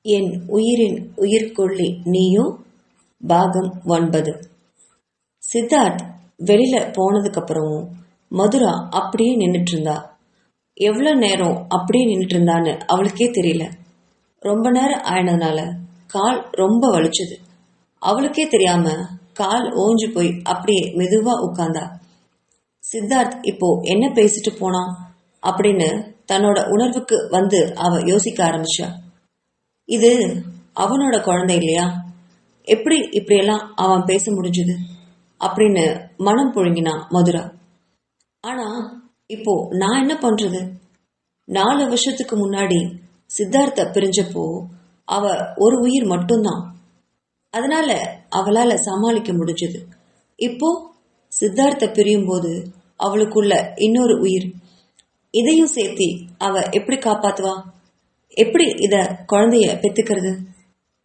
என் உயிரின் உயிர்கொள்ளி நீயோ பாகம் 9. சித்தார்த் வெளியில போனதுக்கு அப்புறமும் மதுரா அப்படியே நின்றுட்டு இருந்தா. எவ்வளவு நேரம் அப்படியே நின்றுட்டு இருந்தான்னு அவளுக்கே தெரியல. ரொம்ப நேரம் ஆயினதுனால கால் ரொம்ப வலிச்சது. அவளுக்கே தெரியாம கால் ஓஞ்சு போய் அப்படியே மெதுவா உட்கார்ந்தா. சித்தார்த் இப்போ என்ன பேசிட்டு போனான் அப்படின்னு தன்னோட உணர்வுக்கு வந்து அவ யோசிக்க ஆரம்பிச்சா. இது அவனோட குழந்தை இல்லையா? எப்படி இப்படியெல்லாம் அவன் பேச முடிஞ்சது அப்படின்னு மனம் புழுங்கினான் மதுரா. ஆனா இப்போ நான் என்ன பண்றது? 4 வருஷத்துக்கு முன்னாடி சித்தார்த்த பிரிஞ்சப்போ அவ ஒரு உயிர் மட்டும்தான். அதனால அவளால சமாளிக்க முடிஞ்சது. இப்போ சித்தார்த்த பிரியும் போது அவளுக்குள்ள இன்னொரு உயிர். இதையும் சேர்த்தி அவ எப்படி காப்பாத்துவா? எப்படி இத குழந்தைய பெத்துக்கிறது?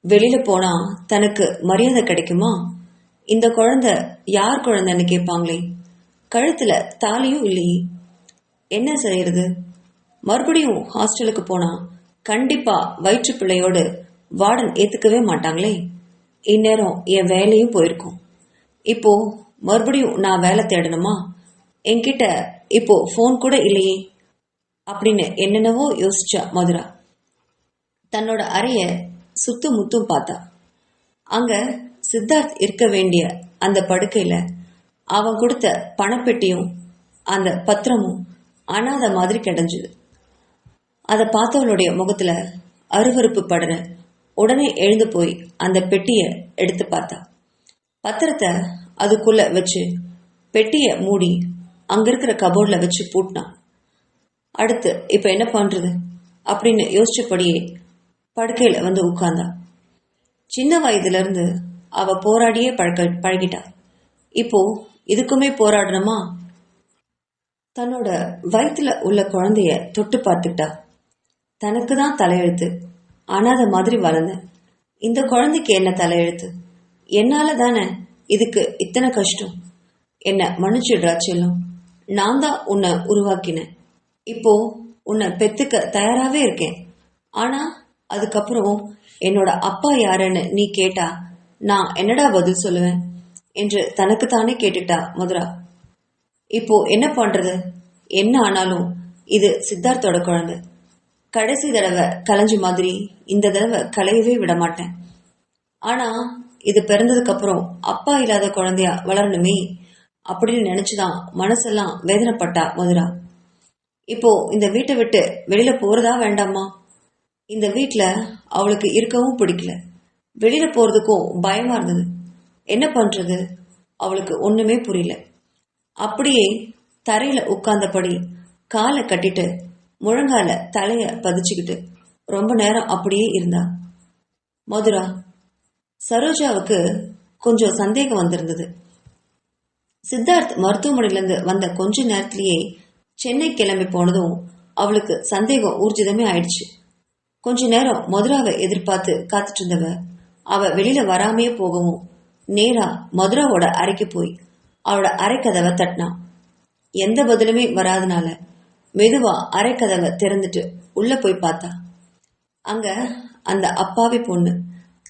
வெளியில போனா தனக்கு மரியாதை கிடைக்குமா? இந்த குழந்தை யார் குழந்தைன்னு கேட்பாங்களே. கழுத்துல தாலியும் இல்லையே. என்ன செய்யறது? மறுபடியும் ஹாஸ்டலுக்கு போனா கண்டிப்பா வயிற்று பிள்ளையோடு வார்டன் ஏத்துக்கவே மாட்டாங்களே. இந்நேரம் என் வேலையும் போயிருக்கும். இப்போ மறுபடியும் நான் வேலை தேடணுமா? என்கிட்ட இப்போ போன் கூட இல்லையே அப்படின்னு என்னென்னவோ யோசிச்சா மதுரா. தன்னோட அறைய சுத்து முத்தும் பார்த்தா. அங்க சித்தார்த் இருக்க வேண்டிய அந்த படுக்கையில அவன் கொடுத்த பணப்பெட்டியும் அந்த பத்திரமும் அனாத மாதிரி கிடைஞ்சது. அதை பார்த்தவளுடைய முகத்துல அருவருப்பு படுற உடனே எழுந்து போய் அந்த பெட்டிய எடுத்து பார்த்தா. பத்திரத்தை அதுக்குள்ள வச்சு பெட்டிய மூடி அங்க இருக்கிற கபோர்ட்ல வச்சு பூட்டினான். அடுத்து இப்ப என்ன பண்றது அப்படின்னு யோசிச்சபடியே படுக்கையில வந்து உட்கார்ந்தா. சின்ன வயதுல இருந்து அவ போராடியே பழகிட்டா. இப்போ இதுக்குமே போராடணுமா? தன்னோட வயிற்றுல உள்ள குழந்தைய தொட்டு பார்த்துட்டா. தனக்கு தான் தலையெழுத்து. அனாத மாதிரி வளர்ந்தேன். இந்த குழந்தைக்கு என்ன தலையெழுத்து? என்னால தானே இதுக்கு இத்தனை கஷ்டம். என்ன மன்னிச்சிடுறா செல்லம். நான் தான் உன்னை உருவாக்கினேன். இப்போ உன்னை பெத்துக்க தயாராவே இருக்கேன். ஆனா அதுக்கப்புறம் என்னோட அப்பா யாருன்னு நீ கேட்டா நான் என்னடா பதில் சொல்லுவேன் என்று தனக்குத்தானே கேட்டுட்டா மதுரா. இப்போ என்ன பண்றது? என்ன ஆனாலும் இது சித்தார்த்தோட குழந்தை. கடைசி தடவை கலைஞ்ச மாதிரி இந்த தடவை கலையவே விட மாட்டேன். ஆனா இது பிறந்ததுக்கு அப்புறம் அப்பா இல்லாத குழந்தையா வளரணுமே அப்படின்னு நினைச்சுதான் மனசெல்லாம் வேதனைப்பட்டா மதுரா. இப்போ இந்த வீட்டை விட்டு வெளியில போறதா வேண்டாமா? இந்த வீட்டுல அவளுக்கு இருக்கவும் பிடிக்கல. வெளியில போறதுக்கும் பயமா இருந்தது. என்ன பண்றது? அவளுக்கு ஒண்ணுமே புரியல. அப்படியே தரையில உட்கார்ந்தபடி காலை கட்டிட்டு முழங்கால தலைய பதிச்சுக்கிட்டு ரொம்ப நேரம் அப்படியே இருந்தா மதுரா. சரோஜாவுக்கு கொஞ்சம் சந்தேகம் வந்திருந்தது. சித்தார்த் மருத்துவமனையிலிருந்து வந்த கொஞ்ச நேரத்திலேயே சென்னை கிளம்பி போனதும் அவளுக்கு சந்தேகம் ஊர்ஜிதமே ஆயிடுச்சு. கொஞ்ச நேரம் மதுராவை எதிர்பார்த்து காத்துட்டு இருந்தவ அவ வெளியில வராமையே போகவும் நேரா மதுராவோட அறைக்கு போய் அவளோட அரைக்கதவை தட்டினா. எந்த பதிலுமே வராதனால மெதுவா அரைக்கதவை திறந்துட்டு உள்ள போய் பார்த்தா. அங்க அந்த அப்பாவி பொண்ணு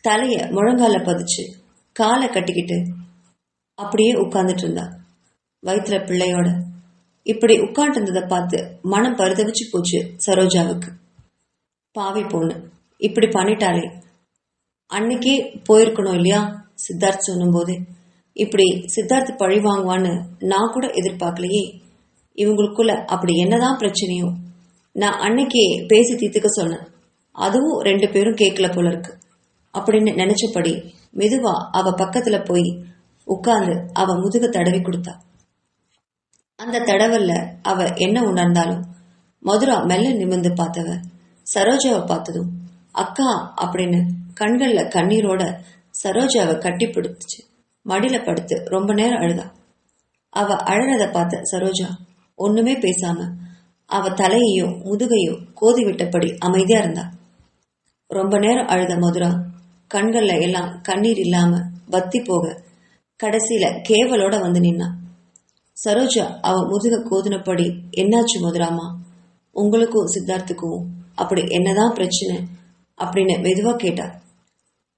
தலைய முழங்கால பதிச்சு காலை கட்டிக்கிட்டு அப்படியே உட்கார்ந்துட்டு இருந்தா வயிற்றுல பிள்ளையோட. இப்படி உட்கார்ந்து இருந்ததை பார்த்து மனம் பரிதவிச்சு போச்சு சரோஜாவுக்கு. பாவி பொண்ணு இப்படி பண்ணிட்டாலே. அன்னைக்கே போயிருக்கணும் இல்லையா சித்தார்த் சொன்னும் போதே. இப்படி சித்தார்த் பழி வாங்குவான்னு நான் கூட எதிர்பார்க்கலையே. இவங்களுக்குள்ள அப்படி என்னதான் பிரச்சனையோ. நான் அன்னைக்கே பேசி தீர்த்துக்க சொன்னேன். அதுவும் 2 பேரும் கேட்கல போல இருக்கு அப்படின்னு நினைச்சபடி மெதுவா அவ பக்கத்துல போய் உட்கார்ந்து அவ முதுக தடவி கொடுத்தா. அந்த தடவல்ல அவ என்ன உணர்ந்தாலும் மதுரா மெல்ல நிமிர்ந்து பார்த்தவ சரோஜாவை பார்த்ததும் அக்கா அப்படின்னு கண்கள்ல கண்ணீரோட சரோஜாவை கட்டி பிடிச்சு மடியில படுத்து ரொம்ப நேரம் அழுதா. அவ அழறத பார்த்த சரோஜா ஒண்ணுமே பேசாம அவ தலையையும் முதுகையும் கோதி விட்டபடி அமைதியா இருந்தா. ரொம்ப நேரம் அழுத மதுரா கண்கள்ல எல்லாம் கண்ணீர் இல்லாம வத்தி போக கடைசியில கேவலோட வந்து நின்னா. சரோஜா அவ முதுக கோதினபடி என்னாச்சு மதுராமா? உங்களுக்கும் சித்தார்த்துக்கும் அப்படி என்னதான் பிரச்சனை அப்படின்னு மெதுவா கேட்டா.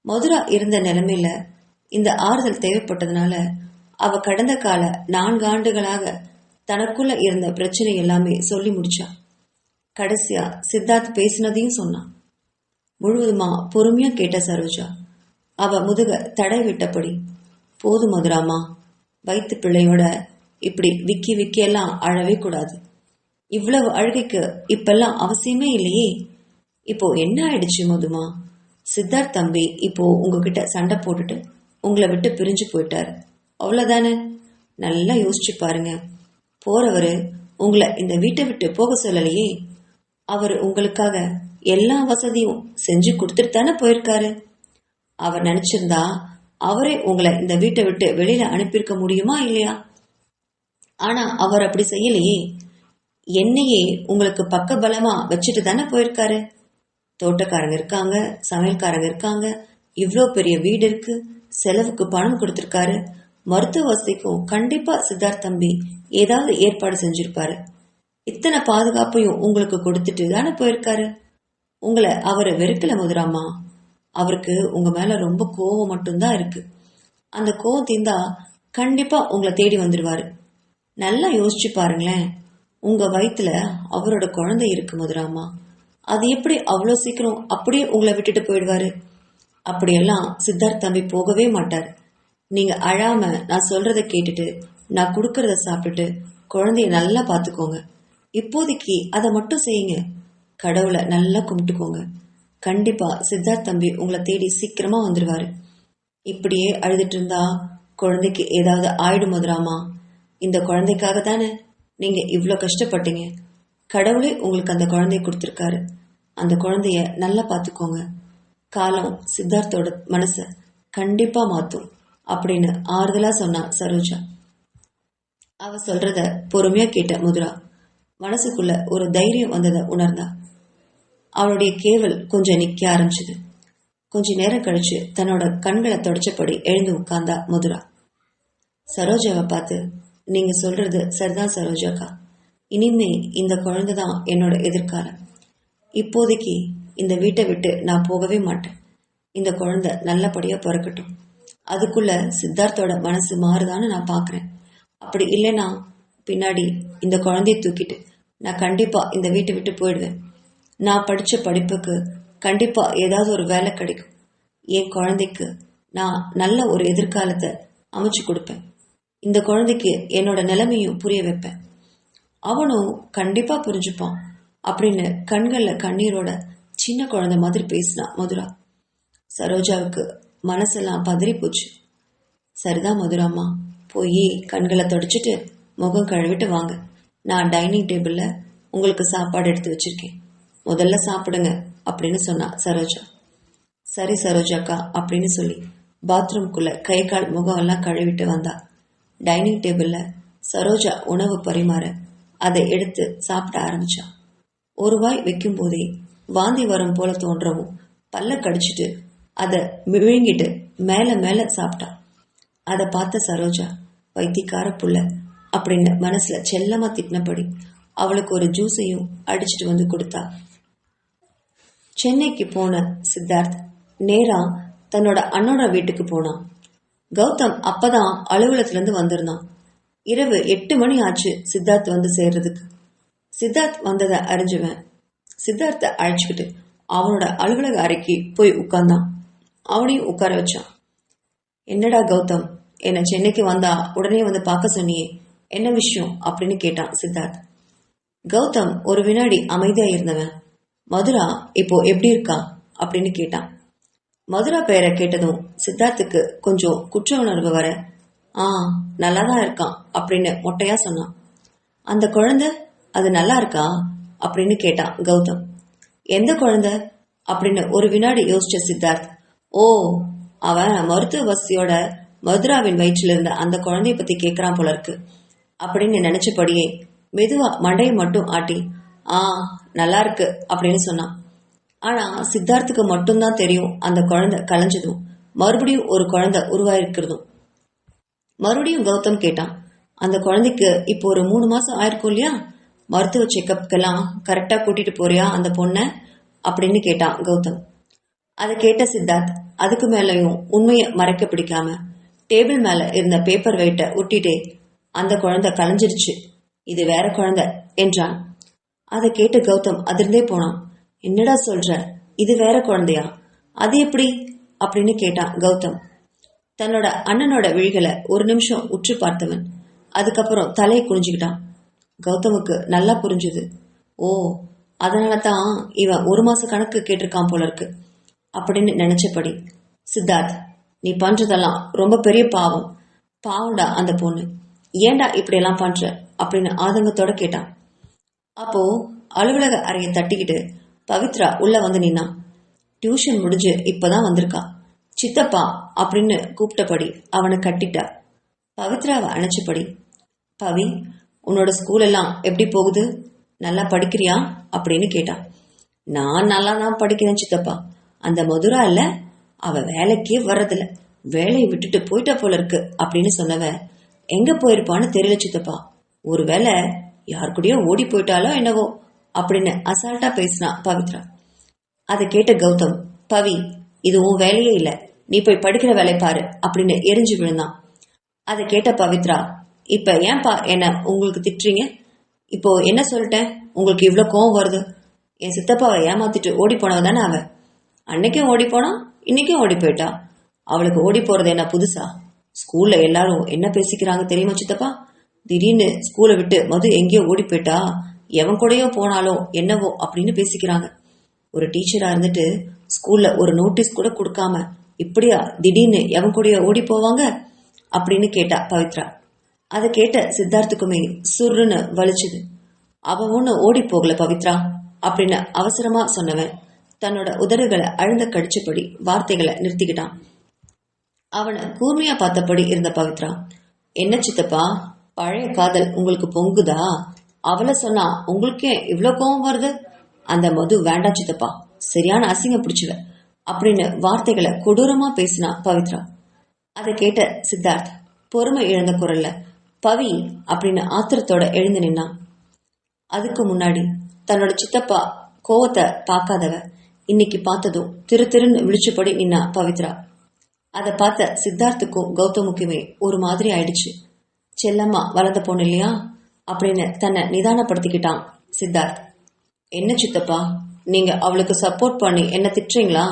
மதுரா இருந்த நிலைமையில இந்த ஆறுதல் தேவைப்பட்டதுனால அவ கடந்த கால 4 ஆண்டுகளாக தனக்குள்ள இருந்த பிரச்சனை எல்லாமே சொல்லி முடிச்சா. கடைசியா சித்தார்த் பேசினதையும் சொன்னான். முழுவதுமா பொறுமையா கேட்ட சரோஜா அவ முதுக தடை விட்டபடி, போதும் மதுராமா, வயிற்று பிள்ளையோட இப்படி விக்கி விக்கி எல்லாம் அழவே கூடாது. இவ்வளவு அழுகைக்கு இப்பெல்லாம் அவசியமே இல்லையே. இப்போ என்ன ஆயிடுச்சு மதுமா? சித்தார்த் தம்பி இப்போ உங்ககிட்ட சண்டை போட்டுட்டு உங்களை விட்டு பிரிஞ்சு போயிட்டாரு, அவ்வளவுதானே? நல்லா யோசிச்சு பாருங்க. போறவரு உங்களை இந்த வீட்டை விட்டு போக சொல்லலையே. அவர் உங்களுக்காக எல்லா வசதியும் செஞ்சு கொடுத்துட்டு தானே போயிருக்காரு. அவர் நினைச்சிருந்தா அவரே உங்களை இந்த வீட்டை விட்டு வெளியில அனுப்பியிருக்க முடியுமா இல்லையா? ஆனா அவர் அப்படி செய்யலையே. என்னையே உங்களுக்கு பக்க பலமா வச்சுட்டு தானே போயிருக்காரு. தோட்டக்காரங்க இருக்காங்க, சமையல்காரங்க இருக்காங்க, இவ்வளோ பெரிய வீடு இருக்கு, செலவுக்கு பணம் கொடுத்திருக்காரு. மருத்துவ வசதிக்கும் கண்டிப்பா சித்தார்த் தம்பி ஏதாவது ஏற்பாடு செஞ்சிருப்பாரு. இத்தனை பாதுகாப்பையும் உங்களுக்கு கொடுத்துட்டு தானே போயிருக்காரு. உங்களை அவரை வெறுக்கல மதுராமா. அவருக்கு உங்க மேல ரொம்ப கோவம் மட்டும்தான் இருக்கு. அந்த கோவம் தீர்ந்தா கண்டிப்பா உங்களை தேடி வந்துருவாரு. நல்லா யோசிச்சு பாருங்களேன். உங்க வயிற்றுல அவரோட குழந்தை இருக்கு மதுராமா. அது எப்படி அவ்வளோ சீக்கிரம் அப்படியே உங்களை விட்டுட்டு போயிடுவாரு? அப்படியெல்லாம் சித்தார்த் தம்பி போகவே மாட்டார். நீங்க அழாம நான் சொல்றத கேட்டுட்டு நான் கொடுக்கறத சாப்பிட்டுட்டு குழந்தைய நல்லா பார்த்துக்கோங்க. இப்போதைக்கு அதை மட்டும் செய்யுங்க. கடவுளை நல்லா கும்பிட்டுக்கோங்க. கண்டிப்பா சித்தார்த் தம்பி உங்களை தேடி சீக்கிரமா வந்துடுவாரு. இப்படியே அழுதுட்டு இருந்தா குழந்தைக்கு ஏதாவது ஆயிடும் மதுராமா. இந்த குழந்தைக்காக தானே நீங்க இவ்வளோ கஷ்டப்பட்டீங்க. கடவுளே உங்களுக்கு அந்த குழந்தைய கொடுத்துருக்காரு. அந்த குழந்தைய நல்லா பார்த்துக்கோங்க. காலம் சித்தார்த்தோட மனசை கண்டிப்பா மாத்தும் அப்படின்னு ஆறுதலா சொன்னா சரோஜா. அவ சொல்றத பொறுமையா கேட்ட மதுரா மனசுக்குள்ள ஒரு தைரியம் வந்ததை உணர்ந்தா. அவளுடைய கேவல் கொஞ்சம் நிக்க ஆரம்பிச்சது. கொஞ்ச நேரம் கழிச்சு தன்னோட கண்களை தொடச்சபடி எழுந்து உட்கார்ந்தா மதுரா. சரோஜாவை பார்த்து, நீங்க சொல்றது சரிதான் சரோஜாக்கா. இனிமே இந்த குழந்தைதான் என்னோட எதிர்காலம். இப்போதைக்கு இந்த வீட்டை விட்டு நான் போகவே மாட்டேன். இந்த குழந்தை நல்லபடியா பிறக்கட்டும். அதுக்குள்ள சித்தார்த்தோட மனசு மாறுதான்னு நான் பாக்குறேன். அப்படி இல்லைன்னா பின்னாடி இந்த குழந்தைய தூக்கிட்டு நான் கண்டிப்பா இந்த வீட்டை விட்டு போயிடுவேன். நான் படிச்ச படிப்புக்கு கண்டிப்பா ஏதாவது ஒரு வேலை கிடைக்கும். என் குழந்தைக்கு நான் நல்ல ஒரு எதிர்காலத்தை அமைச்சு கொடுப்பேன். இந்த குழந்தைக்கு என்னோட நிலைமையும் புரிய வைப்பேன். அவனும் கண்டிப்பா புரிஞ்சுப்பான் அப்படின்னு கண்கள்ல கண்ணீரோட சின்ன குழந்தை மாதிரி பேசினா மதுரா. சரோஜாவுக்கு மனசெல்லாம் பதறி போச்சு. சரிதான் மதுராம்மா, போய் கண்களை தொடச்சிட்டு முகம் கழுவிட்டு வாங்க. நான் டைனிங் டேபிள்ல உங்களுக்கு சாப்பாடு எடுத்து வச்சிருக்கேன், முதல்ல சாப்பிடுங்க அப்படின்னு சொன்னா சரோஜா. சரி சரோஜாக்கா அப்படின்னு சொல்லி பாத்ரூம்குள்ள கை கால் முகம் எல்லாம் கழுவிட்டு வந்தா. டைனிங் டேபிள்ல சரோஜா உணவு பரிமாற அதை எடுத்து சாப்பிட ஆரம்பிச்சா. ஒரு வாய் வைக்கும் போதே வாந்தி வரும் போல தோன்றவும் பல்ல கடிச்சிட்டு அதை விழுங்கிட்டு மேல மேல சாப்பிட்டா. அதை பார்த்த சரோஜா, வைத்தியக்கார புள்ள அப்படின்னு மனசுல செல்லமா திட்டினபடி அவளுக்கு ஒரு ஜூஸையும் அடிச்சிட்டு வந்து கொடுத்தா. சென்னைக்கு போன சித்தார்த் நேரா தன்னோட அண்ணோட வீட்டுக்கு போனான். கௌதம் அப்பதான் அலுவலகத்துல இருந்து வந்திருந்தான். இரவு 8 மணி ஆச்சு சித்தார்த் வந்து சேர்றதுக்கு. சித்தார்த் வந்ததை அறிஞ்சவன் சித்தார்த்தை அழைச்சுக்கிட்டு அவனோட அலுவலக அறைக்கு போய் உட்கார்ந்தான். அவனையும் உட்கார வச்சான். என்னடா கௌதம், என்ன சென்னைக்கு வந்தா உடனே வந்து பார்க்க சொன்னியே, என்ன விஷயம் அப்படின்னு கேட்டான் சித்தார்த். கௌதம் ஒரு வினாடி அமைதியா இருந்தவன் மதுரா இப்போ எப்படி இருக்கா அப்படின்னு கேட்டான். மதுரா பெயரை கேட்டதும் சித்தார்த்துக்கு கொஞ்சம் குற்ற உணர்வு வர, நல்லாதான் இருக்கான் அப்படின்னு மொட்டையா சொன்னான். அந்த குழந்தை அது நல்லா இருக்கா அப்படின்னு கேட்டான் கௌதம். எந்த குழந்தை அப்படின்னு ஒரு வினாடி யோசிச்ச சித்தார்த், ஓ, அவன் மருத்துவ வசதியோட மதுராவின் வயிற்றில் இருந்த அந்த குழந்தைய பத்தி கேட்கிறான் போல இருக்கு அப்படின்னு நினைச்சபடியே மெதுவா மண்டையை மட்டும் ஆட்டி நல்லா இருக்கு அப்படின்னு சொன்னான். ஆனா சித்தார்த்துக்கு மட்டும்தான் தெரியும் அந்த குழந்தை கலைஞ்சதும் மறுபடியும் ஒரு குழந்தை உருவாயிருக்கிறதும். மறுபடியும் கௌதம் கேட்டான், அந்த குழந்தைக்கு இப்போ ஒரு 3 மாசம் ஆயிருக்கும் இல்லையா? மருத்துவ செக்கப்புக்கெல்லாம் கரெக்டா கூட்டிட்டு போறியா அந்த பொண்ண அப்படின்னு கேட்டான் கௌதம். அதை கேட்ட சித்தார்த் அதுக்கு மேலையும் உண்மையை மறைக்க பிடிக்காம டேபிள் மேல இருந்த பேப்பர் வெயிட்ட ஒட்டிட்டே, அந்த குழந்தை கலைஞ்சிடுச்சு, இது வேற குழந்தை என்றான். அதை கேட்டு கௌதம் அதிர்ந்தே போனான். என்னடா சொல்ற, இது வேற குழந்தையா, அது எப்படி அப்படின்னு கேட்டான் கௌதம். தன்னோட அண்ணனோட விழிகளை ஒரு நிமிஷம் உற்று பார்த்தவன் அதுக்கப்புறம் தலையை குனிஞ்சுக்கிட்டான். கௌதமுக்கு நல்லா புரிஞ்சுது. ஓ, அதனால தான் இவன் 1 மாச கணக்கு கேட்டிருக்கான் போல இருக்கு அப்படின்னு நினைச்சபடி, சித்தார்த், நீ பண்றதெல்லாம் ரொம்ப பெரிய பாவம், பாவம்டா அந்த பொண்ணு, ஏண்டா இப்படியெல்லாம் பண்ற அப்படின்னு ஆதங்கத்தோட கேட்டான். அப்போ அலுவலக அறையை தட்டிக்கிட்டு பவித்ரா உள்ள வந்து நின்னான். டியூஷன் முடிஞ்சு இப்பதான் வந்திருக்கா, சித்தப்பா அப்படின்னு கூப்பிட்டபடி அவனை கட்டிட்டா. பவித்ராவை அணைச்சபடி, பவி, உன்னோட ஸ்கூல் எல்லாம் எப்படி போகுது, நல்லா படிக்கிறியா அப்படின்னு கேட்டான். நான் நல்லா தான் படிக்கிறேன் சித்தப்பா, அந்த மதுரா இல்ல, அவ வேலைக்கே வர்றதில்ல, வேலையை விட்டுட்டு போயிட்டா போல இருக்கு அப்படின்னு சொன்னவ எங்க போயிருப்பான்னு தெரியல சித்தப்பா, ஒருவேளை யார் கூடயோ ஓடி போயிட்டாலோ என்னவோ அப்படின்னு அசால்ட்டா பேசினா பவித்ரா. அதை கேட்ட கௌதம், பவி, இது உன் வேலையே இல்ல, நீ போய் படிக்கிற வேலை பாரு அப்படின்னு எரிஞ்சு விழுந்தான். அதை கேட்ட பவித்ரா, இப்ப ஏன்பா என்ன உங்களுக்கு திட்டுறீங்க, இப்போ என்ன சொல்லிட்டேன் உங்களுக்கு இவ்வளவு கோவம் வருது, என் சித்தப்பாவை ஏமாத்திட்டு ஓடி போனவ தானே அவ, அன்னைக்கும் ஓடி போனா இன்னைக்கும் ஓடி போயிட்டா, அவளுக்கு ஓடி போறது என்ன புதுசா, ஸ்கூல்ல எல்லாரும் என்ன பேசிக்கிறாங்க தெரியுமா சித்தப்பா, திடீர்னு ஸ்கூலை விட்டு மது எங்கேயோ ஓடி போயிட்டா, எவன் கூடயோ போனாலோ என்னவோ அப்படின்னு பேசிக்கிறாங்க, ஒரு டீச்சரா இருந்துட்டு ஸ்கூல்ல ஒரு நோட்டீஸ் கூட கொடுக்காம இப்படியா திடீர்னு எவன் கூடயோ ஓடி போவாங்க அப்படின்னு கேட்டா பவித்ரா. அதை கேட்ட சித்தார்த்துக்குமே சுருன்னு வலிச்சுது. அவன் ஒண்ணு ஓடி போகல பவித்ரா அப்படின்னு அவசரமா சொன்னவன் தன்னோட உதடுகளை அழுந்த கடிச்சபடி வார்த்தைகளை நிறுத்திக்கிட்டான். அவனை கூர்மையா பார்த்தபடி இருந்த பவித்ரா, என்ன சித்தப்பா, பழைய காதல் உங்களுக்கு பொங்குதா, அவளை சொன்னா உங்களுக்கே இவ்வளவு கோவம் வருது, அந்த மது வேண்டாம் சித்தப்பா, சரியான அசிங்கம் பிடிச்சுவ அப்படின்னு வார்த்தைகளை கொடூரமா பேசினா பவித்ரா. அதை கேட்ட சித்தார்த் பொறுமை இழந்த குரல்ல, பவி அப்படின்னு ஆத்திரத்தோட எழுந்து நின்னான். அதுக்கு முன்னாடி தன்னோட சித்தப்பா கோவத்தை பார்க்காதவ இன்னைக்கு பார்த்ததும் திரு திருன்னு விழிச்சுப்படி நின்னா பவித்ரா. அதை பார்த்த சித்தார்த்துக்கும் கௌதமுக்குமே ஒரு மாதிரி ஆயிடுச்சு. செல்லம்மா வளர்ந்த பொண்ணு இல்லையா அப்படின்னு தன்னை நிதானப்படுத்திக்கிட்டான் சித்தார்த். என்ன சித்தப்பா, நீங்க அவளுக்கு சப்போர்ட் பண்ணி என்ன திட்டுறீங்களா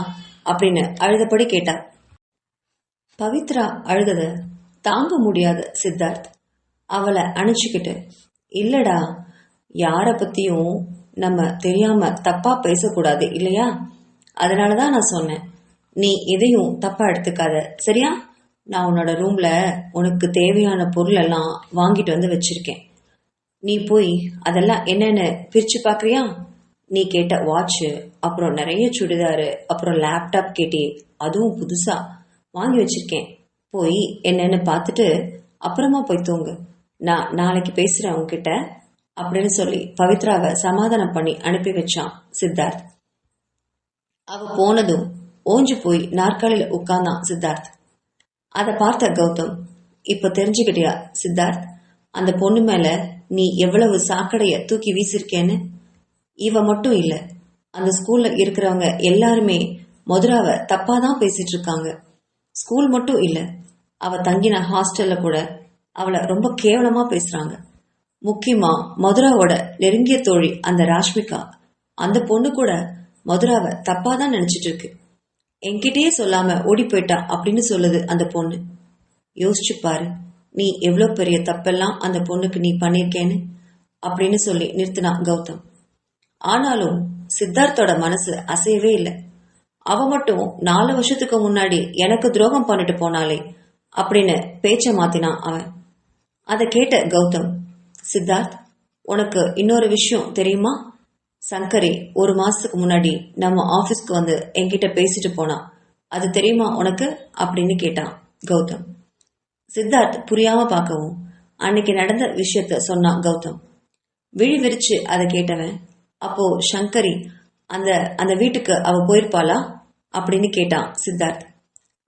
அப்படின்னு அழுதபடி கேட்டார். பவித்ரா அழுதத தாங்க முடியாத சித்தார்த் அவளை அணைச்சுக்கிட்டு, இல்லடா, யார பத்தியும் நம்ம தெரியாம தப்பா பேசக்கூடாது இல்லையா, அதனாலதான் நான் சொன்னேன், நீ எதையும் தப்பா எடுத்துக்காத சரியா, நான் உன்னோட ரூம்ல உனக்கு தேவையான பொருள் எல்லாம் வாங்கிட்டு வந்து வச்சிருக்கேன், நீ போய் அதெல்லாம் என்னன்னு பிரிச்சு பாக்குறியா, நீ கேட்ட வாட்சு, அப்புறம் நிறைய சுடிதாரு, அப்புறம் லேப்டாப் கேட்டி, அதுவும் புதுசா வாங்கி வச்சிருக்கேன், போய் என்னன்னு பார்த்துட்டு அப்புறமா போய் தூங்கு, நான் நாளைக்கு பேசுறேன் உன்கிட்ட அப்படின்னு சொல்லி பவித்ராவை சமாதானம் பண்ணி அனுப்பி வச்சான் சித்தார்த். அவ போனதும் ஓஞ்சு போய் நாற்காலியில உட்கார்ந்தான் சித்தார்த். அதை பார்த்த கௌதம், இப்ப தெரிஞ்சுக்கிட்டியா சித்தார்த், அந்த பொண்ணு மேல நீ எவ்வளவு சாக்கடைய தூக்கி வீசிருக்கேன்னு, இவ மட்டும் இல்ல, அந்த ஸ்கூல்ல இருக்கிறவங்க எல்லாருமே மதுராவை தப்பாதான் பேசிட்டு இருக்காங்க, ஸ்கூல் மட்டும் இல்ல, அவ தங்கின ஹாஸ்டல்ல கூட அவளை ரொம்ப கேவலமா பேசுறாங்க, முக்கியமா மதுராவோட நெருங்கிய தோழி அந்த ராஷ்மிகா, அந்த பொண்ணு கூட மதுராவை தப்பாதான் நினைச்சிட்டு இருக்கு, என்கிட்டயே சொல்லாம ஓடி போயிட்டா அப்படின்னு சொல்லுது அந்த பொண்ணு, யோசிச்சு பாரு நீ எவ்வளவு பெரிய தப்பெல்லாம் அந்த பொண்ணுக்கு நீ பண்ணிருக்கேன்னு அப்படின்னு சொல்லி நிறுத்தினான் கௌதம். ஆனாலும் சித்தார்த்தோட மனசு அசையவே இல்லை. அவ மட்டும் 4 வருஷத்துக்கு முன்னாடி எனக்கு துரோகம் பண்ணிட்டு போனாலே அப்படின்னு பேச்ச மாத்தினான் அவன். அதை கேட்ட கௌதம், சித்தார்த், உனக்கு இன்னொரு விஷயம் தெரியுமா, சங்கரி 1 மாசத்துக்கு முன்னாடி நம்ம ஆபீஸ்க்கு வந்து என்கிட்ட பேசிட்டு போனா, அது தெரியுமா உனக்கு அப்படின்னு கேட்டான் கௌதம். சித்தார்த் புரியாம பார்க்கவும் அன்னைக்கு நடந்த விஷயத்த சொன்னான் கௌதம். விழி விரிச்சு அதை கேட்டவன், அப்போ சங்கரி அந்த அந்த வீட்டுக்கு அவ போயிருப்பாளா அப்படின்னு கேட்டான் சித்தார்த்.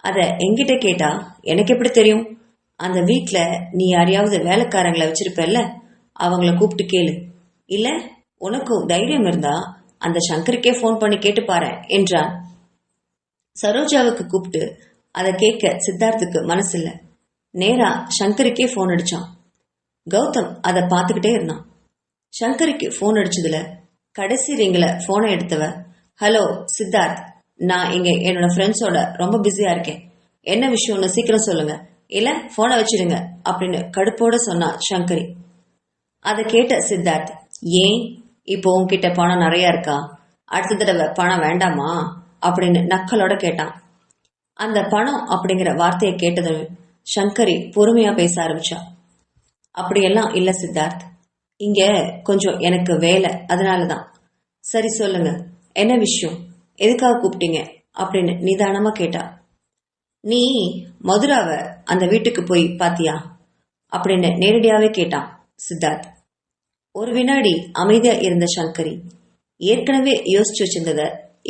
அத என்கிட்ட கேட்டா எனக்கு எப்படி தெரியும், அந்த வீட்டுல நீ யாரையாவது வேலைக்காரங்களை வச்சிருப்பல்ல, அவங்கள கூப்பிட்டு கேளு, இல்ல உனக்கும் தைரியம் இருந்தா அந்த சங்கருக்கே போன் பண்ணி கேட்டு பாரு என்றான். சரோஜாவுக்கு கூப்பிட்டு அதை கேட்க சித்தார்த்துக்கு மனசில்ல. நேரா சங்கருக்கே போன் அடிச்சான். கௌதம் அதை பார்த்துக்கிட்டே இருந்தான். சங்கருக்கு போன் அடிச்சதுல கடைசி ரிங்கில போனை எடுத்தவ, ஹலோ சித்தார்த், நான் இங்க என்னோட ஃப்ரெண்ட்ஸோட ரொம்ப பிஸியா இருக்கேன், என்ன விஷயம்னு சீக்கிரம் சொல்லுங்க, இல்ல போனை வச்சிடுங்க அப்படின்னு கடுப்போட சொன்னா சங்கரி. அதை கேட்ட சித்தார்த், ஏன் இப்போ உன்கிட்ட பணம் நிறைய இருக்கா, அடுத்த தடவை பணம் வேண்டாமா அப்படின்னு நக்கலோட கேட்டான். அந்த பணம் அப்படிங்கிற வார்த்தையை கேட்டதும் சங்கரி பொறுமையா பேச ஆரம்பிச்சா. அப்படியெல்லாம் இல்ல சித்தார்த், இங்க கொஞ்சம் எனக்கு வேலை, அதனாலதான். சரி சொல்லுங்க, என்ன விஷயம், எதுக்காக கூப்பிட்டீங்க அப்படின்னு நிதானமா கேட்டா. நீ மதுராவை அந்த வீட்டுக்கு போய் பாத்தியா அப்படின்னு நேரடியாவே கேட்டான் சித்தார்த். ஒரு வினாடி அமைதியா இருந்த சங்கரி ஏற்கனவே யோசிச்சு வச்சிருந்தத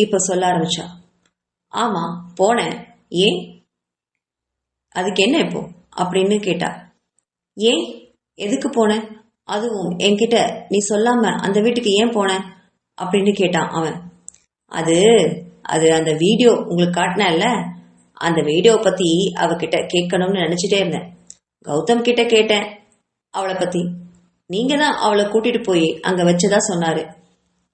இப்ப சொல்ல ஆரம்பிச்சா. ஆமா போனேன், ஏன், அதுக்கு என்ன இப்போ அப்படின்னு கேட்டா. ஏன், எதுக்கு போன, அதுவும் என்கிட்ட நீ சொல்லாம அந்த வீட்டுக்கு ஏன் போன அப்படின்னு கேட்டான் அவன். அது அது அந்த வீடியோ உங்களுக்கு காட்டினல்ல, அந்த வீடியோவை பத்தி அவகிட்ட கேட்கணும்னு நினைச்சிட்டே இருந்தேன். கௌதம் கிட்ட கேட்டேன் அவளை பத்தி. நீங்க தான் அவளை கூட்டிட்டு போய் அங்க வச்சதா சொன்னாரு.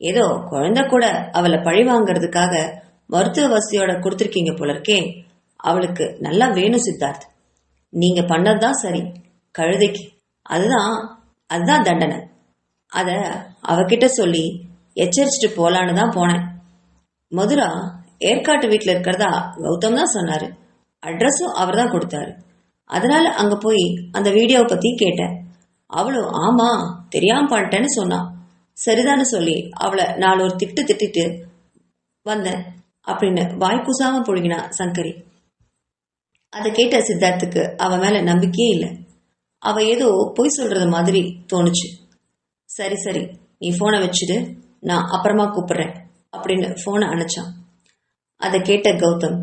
ஏதோ குழந்தை கூட அவளை பழி வாங்கறதுக்காக மருத்துவ வசதியோட கொடுத்துருக்கீங்க போல இருக்கே. அவளுக்கு நல்லா வேணும் சித்தார்த், நீங்க பண்ணதுதான் சரி. கழுதைக்கு அதுதான் தண்டனை. அத அவகிட்ட சொல்லி எச்சரிச்சுட்டு போலான்னு தான் போனேன். மதுரா ஏற்காட்டு வீட்டுல இருக்கிறதா கௌதம் தான் சொன்னாரு, அட்ரஸும் அவர் தான் கொடுத்தாரு. அதனால அங்க போய் அந்த வீடியோவை பத்தி கேட்டேன். அவளும் ஆமா தெரியாம பண்ணிட்டேன்னு சொன்னான். சரிதான்னு சொல்லி அவளை நாலு ஒரு திட்டிட்டு வந்தேன் அப்படின்னு வாய்க்குசாம புழுகினா சங்கரி. அதை கேட்ட சித்தார்த்துக்கு அவ மேல நம்பிக்கையே இல்லை. அவ ஏதோ பொய் சொல்றது மாதிரி தோணுச்சு. சரி சரி, நீ போனை வச்சுடு, நான் அப்புறமா கூப்பிடுறேன் அப்படின்னு போனை அணைச்சான். அதை கேட்ட கௌதம்,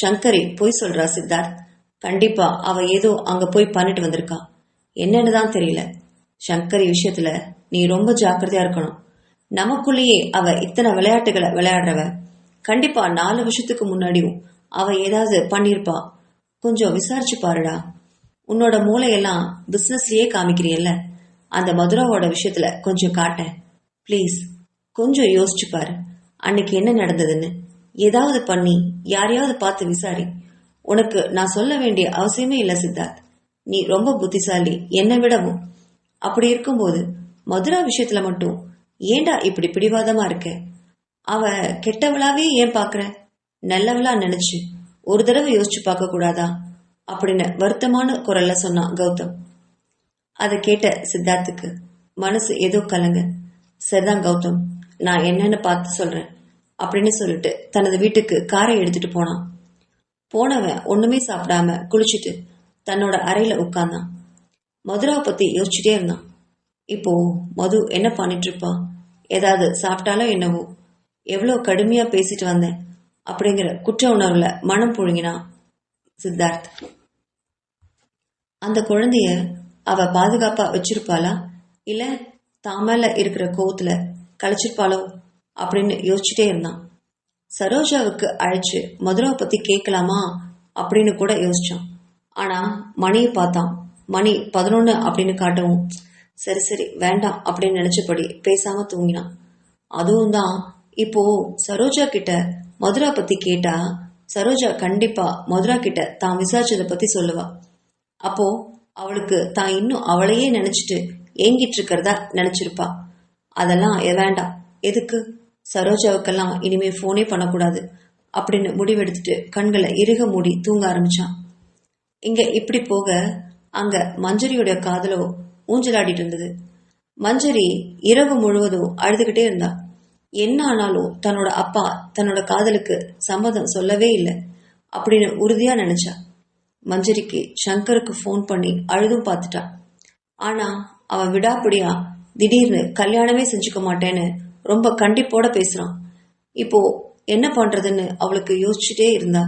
சங்கரி பொய் சொல்றா சித்தார்த், கண்டிப்பா அவ ஏதோ அங்க போய் பண்ணிட்டு வந்திருக்கா, என்னன்னு தான் தெரியல. சங்கரி விஷயத்துல நீ ரொம்ப ஜாக்கிரதையா இருக்கணும். நமக்குள்ளேயே அவ இத்தனை விளையாட்டுகளை விளையாடுறவ, கண்டிப்பா 4 வருஷத்துக்கு முன்னாடியும் அவ ஏதாவது பண்ணிருப்பா. கொஞ்சம் விசாரிச்சு பாருடா. உன்னோட மூளையெல்லாம் பிசினஸ்லயே காமிக்கிறியல்ல, அந்த மதுராவோட விஷயத்துல கொஞ்சம் காட்டேன் பிளீஸ். கொஞ்சம் யோசிச்சு பாரு, அன்னைக்கு என்ன நடந்ததுன்னு. ஏதாவது பண்ணி யாரையாவது பார்த்து விசாரி. உனக்கு நான் சொல்ல வேண்டிய அவசியமே இல்லை சித்தார்த், நீ ரொம்ப புத்திசாலி என்னை விடவும். அப்படி இருக்கும்போது மதுரா விஷயத்துல மட்டும் ஏண்டா இப்படி பிடிவாதமா இருக்க? அவ கெட்டவளாவே ஏன் பாக்குற? நல்லவளா நினைச்சு ஒரு தடவை யோசிச்சு பார்க்க கூடாதா அப்படின்னு வருத்தமான குரல்ல சொன்னான் கௌதம். அதை கேட்ட சித்தார்த்துக்கு மனசு ஏதோ கலங்க. சரிதான் கௌதம், நான் என்னன்னு பார்த்து சொல்றேன் அப்படின்னு சொல்லிட்டு தனது வீட்டுக்கு காரை எடுத்துட்டு போனான். போனவன் ஒண்ணுமே சாப்பிடாம குளிச்சுட்டு தன்னோட அறையில உட்கார்ந்தான். மதுராவை பத்தி யோசிச்சுட்டே இருந்தான். இப்போ மது என்ன பண்ணிட்டு இருப்பா, ஏதாவது சாப்பிட்டாலோ என்னவோ, எவ்வளவு கடுமையா பேசிட்டு வந்தேன் அப்படிங்கிற குற்ற உணர்வுல மனம் புழுங்கினான் சித்தார்த். அந்த குழந்தைய அவ பாதுகாப்பா வச்சிருப்பாளா, இல்ல தாமல இருக்கிற கோவத்துல கழிச்சிருப்பாளோ அப்படின்னு யோசிச்சுட்டே இருந்தான். சரோஜாவுக்கு அழைச்சு மதுராவை பத்தி கேட்கலாமா அப்படின்னு கூட யோசிச்சான். ஆனா மணியை பார்த்தான். மணி 11 அப்படின்னு காட்டவும் சரி சரி வேண்டாம் அப்படின்னு நினைச்சபடி பேசாம தூங்கினான். அதுவும் தான் இப்போ சரோஜா கிட்ட மதுரா பத்தி கேட்டா சரோஜா கண்டிப்பா மதுரா கிட்ட தான் விசாரிச்சதை பத்தி சொல்லுவா. அப்போ அவளுக்கு தான் இன்னும் அவளையே நினைச்சிட்டு ஏங்கிட்டு இருக்கிறதா நினைச்சிருப்பா. அதெல்லாம் வேண்டாம், எதுக்கு, சரோஜாவுக்கெல்லாம் இனிமே போனே பண்ணக்கூடாது அப்படின்னு முடிவெடுத்துட்டு கண்களை இறுக மூடி தூங்க ஆரம்பிச்சான். இங்க இப்படி போக அங்க மஞ்சரியோட காதலோ ஊஞ்சலாடிட்டு இருந்தது. மஞ்சரி இரவு முழுவதும் அழுதுகிட்டே இருந்தா. என்ன ஆனாலும் தன்னோட அப்பா தன்னோட காதலுக்கு சம்மதம் சொல்லவே இல்லை அப்படின்னு உறுதியா நினைச்சா. மஞ்சரிக்கு சங்கருக்கு போன் பண்ணி அழுதும் பார்த்துட்டா. ஆனா அவன் விடாப்பிடியா திடீர்னு கல்யாணமே செஞ்சுக்க மாட்டேன்னு ரொம்ப கண்டிப்போட பேசுறான். இப்போ என்ன பண்றதுன்னு அவளுக்கு யோசிச்சுட்டே இருந்தா.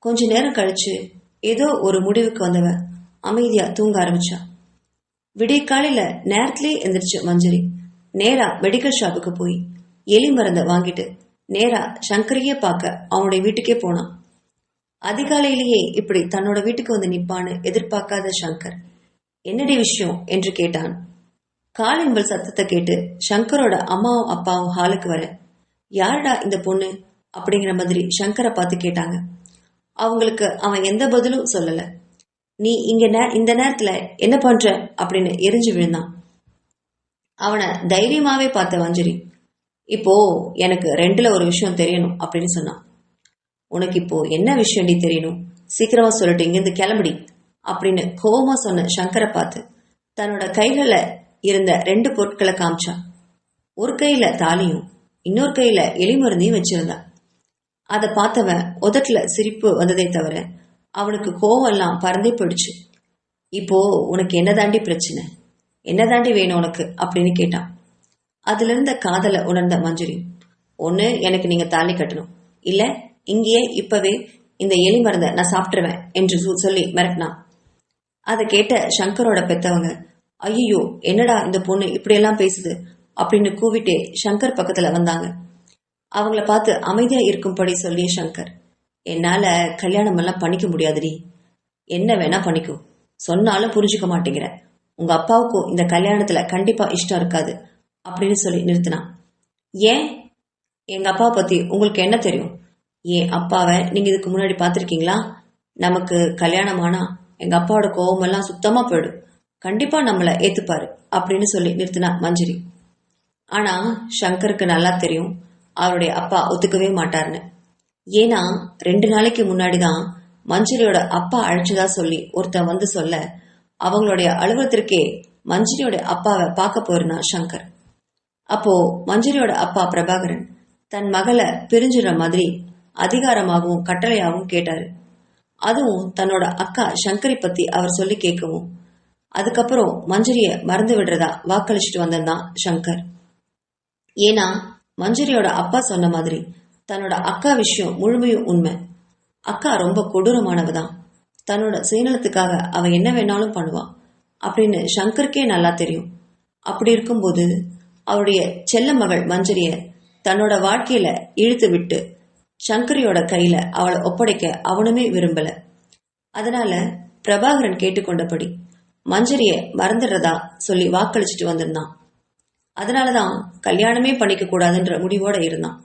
கொஞ்ச நேரம் கழிச்சு ஏதோ ஒரு முடிவுக்கு வந்தவ அமைதியா தூங்க ஆரம்பிச்சா. விடிய காலையில நேரத்திலே எந்திரிச்சு மஞ்சரி நேரா மெடிக்கல் ஷாப்புக்கு போய் எலி மருந்தை வாங்கிட்டு நேரா சங்கரையே பார்க்க அவனுடைய வீட்டுக்கே போனான். அதிகாலையிலேயே இப்படி தன்னோட வீட்டுக்கு வந்து நிப்பான்னு எதிர்பார்க்காத சங்கர், என்னடி விஷயம் என்று கேட்டான். காலின்பல் சத்தத்தை கேட்டு சங்கரோட அம்மாவும் அப்பாவும் ஹாலுக்கு வர, யாருடா இந்த பொண்ணு அப்படிங்கிற மாதிரி சங்கரை பார்த்து கேட்டாங்க. அவங்களுக்கு அவன் எந்த பதிலும் சொல்லல. நீ இங்க இந்த நேரத்துல என்ன பண்ற அப்படின்னு எரிஞ்சு விழுந்தான். அவனை தைரியமாவே பார்த்த மஞ்சரி, இப்போ எனக்கு 2ல ஒரு விஷயம் தெரியணும் அப்படின்னு சொன்னான். உனக்கு இப்போ என்ன விஷயம்டி தெரியணும், சீக்கிரமா சொல்லிட்டு இங்கிருந்து கிளம்புடி அப்படின்னு கோவமா சொன்ன சங்கரை பார்த்து தன்னோட கைகள இருந்த 2 பொருட்களை காமிச்சான். ஒரு கையில தாலியும் இன்னொரு கையில எலிமருந்தையும் வச்சிருந்தான். அதை பார்த்தவன் உதட்டுல சிரிப்பு வந்ததே தவிர அவனுக்கு கோவம் எல்லாம் பறந்தே போயிடுச்சு. இப்போ உனக்கு என்ன தாண்டி பிரச்சனை, என்ன தாண்டி வேணும் உனக்கு அப்படின்னு கேட்டான். அதுல இருந்த காதலை உணர்ந்த மஞ்சுரி, ஒண்ணு எனக்கு நீங்க தாலி கட்டணும், இல்ல இங்கேயே இப்பவே இந்த எலி மருந்தை நான் சாப்பிட்டுருவேன் என்று சொல்லி மிரட்டினான். அதை கேட்ட சங்கரோட பெத்தவங்க, ஐயோ என்னடா இந்த பொண்ணு இப்படியெல்லாம் பேசுது அப்படின்னு கூவிட்டே சங்கர் பக்கத்துல வந்தாங்க. அவங்கள பார்த்து அமைதியா இருக்கும்படி சொல்லிய சங்கர், என்னால கல்யாணம் எல்லாம் பண்ணிக்க முடியாதுடி, என்ன வேணா பண்ணிக்கும், சொன்னாலும் புரிஞ்சுக்க மாட்டேங்கிற, உங்க அப்பாவுக்கும் இந்த கல்யாணத்துல கண்டிப்பா இஷ்டம் இருக்காது அப்படின்னு சொல்லி நிறுத்தினான். ஏன், எங்க அப்பாவை பத்தி உங்களுக்கு என்ன தெரியும், என் அப்பாவை நீங்க இதுக்கு முன்னாடி பார்த்திருக்கீங்களா, நமக்கு கல்யாணம் ஆனா எங்க அப்பாவோட கோபம் எல்லாம் சுத்தமா போயிடும், கண்டிப்பா நம்மள ஏத்துப்பாரு அப்படின்னு சொல்லி நிறுத்தினா மஞ்சரி. ஆனா சங்கருக்கு நல்லா தெரியும் அவருடைய அப்பா ஒத்துக்கவே மாட்டாருன்னு. ஏன்னா 2 நாளைக்கு முன்னாடிதான் மஞ்சரியோட அப்பா அழைச்சதா சொல்லி ஒருத்தன் வந்து சொல்ல, அவங்களுடைய அலுவலகத்திற்கே மஞ்சரியோட அப்பாவை பார்க்க போயிருந்தான் சங்கர். அப்போ மஞ்சரியோட அப்பா பிரபாகரன் தன் மகளை பிரிஞ்சுற மாதிரி அதிகாரமாகவும் கட்டளையாகவும் கேட்டாரு. அதுவும் தன்னோட அக்கா சங்கரை பத்தி அவர் சொல்லி கேட்கவும், அதுக்கப்புறம் மஞ்சரிய மறந்து விடுறதா வாக்களிச்சுட்டு வந்திருந்தான் சங்கர். ஏன்னா மஞ்சரியோட அப்பா சொன்ன மாதிரி தன்னோட அக்கா விஷயம் முழுமையும் உண்மை. அக்கா ரொம்ப கொடூரமானவதான், தன்னோட சுயநலத்துக்காக அவ என்ன வேணாலும் பண்ணுவான் அப்படின்னு சங்கருக்கே நல்லா தெரியும். அப்படி இருக்கும்போது அவருடைய செல்ல மகள் மஞ்சரிய தன்னோட வாழ்க்கையில இழுத்து விட்டு சங்கரியோட கையில அவளை ஒப்படைக்க அவனுமே விரும்பல. அதனால பிரபாகரன் கேட்டுக்கொண்டபடி மஞ்சரிய மறந்துடுறதா சொல்லி வாக்களிச்சுட்டு வந்திருந்தான். அதனாலதான் கல்யாணமே பண்ணிக்க கூடாதுன்ற முடிவோட இருந்தான்.